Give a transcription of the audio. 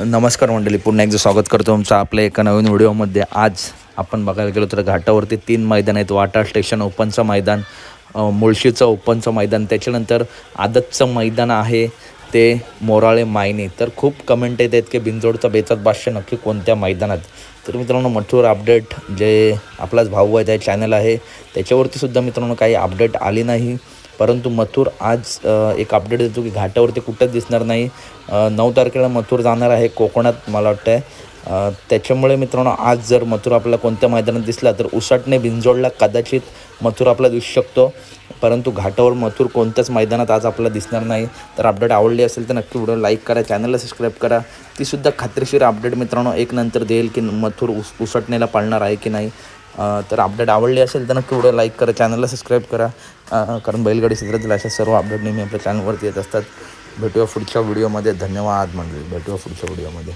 नमस्कार मंडळी, पुन्हा एकदा स्वागत करतो तुमचं आपल्या एका नवीन व्हिडिओमध्ये. आज आपण बघायला गेलो तर घाटावरती 3 मैदान आहेत. वाटा स्टेशन ओपनचं मैदान, मुळशीचं ओपनचं मैदान, त्याच्यानंतर आदतचं मैदान आहे ते मोराळे मायनी. तर खूप कमेंट येत आहेत की बिंजोडचा बेचाच बादशाह नक्की कोणत्या मैदानात. तर मित्रांनो, मथुर अपडेट जे आपलाच भाऊ आहे, त्या चॅनल आहे, त्याच्यावरती सुद्धा मित्रांनो काही अपडेट आली नाही. परंतु मथुर आज एक अपडेट देतो की घाटावरती कुठंच दिसणार नाही. 9 तारखेला मथुर जाणार आहे कोकणात, मला वाटतं आहे. त्याच्यामुळे मित्रांनो, आज जर मथुर आपल्याला कोणत्या मैदानात दिसला तर उसाटणे बिंजोडला कदाचित मथुर आपल्याला दिसू शकतो. परंतु घाटावर मथुर कोणत्याच मैदानात आज आपल्याला दिसणार नाही. तर अपडेट आवडली असेल तर नक्की व्हिडिओ लाईक करा, चॅनलला सबस्क्राईब करा. तीसुद्धा खात्रीशीर अपडेट मित्रांनो एक नंतर देईल की मथुर उसटणेला पाळणार आहे की नाही. तर अपडेट आवडली असेल तर नक्की व्हिडिओ लाईक करा, चॅनलला सबस्क्राईब करा. कारण बैलगाडी क्षेत्रातील अशा सर्व अपडेट नेहमी आपल्या चॅनलवरती येत असतात. भेटूया पुढच्या व्हिडिओमध्ये. धन्यवाद मंडळी, भेटूया पुढच्या व्हिडिओमध्ये.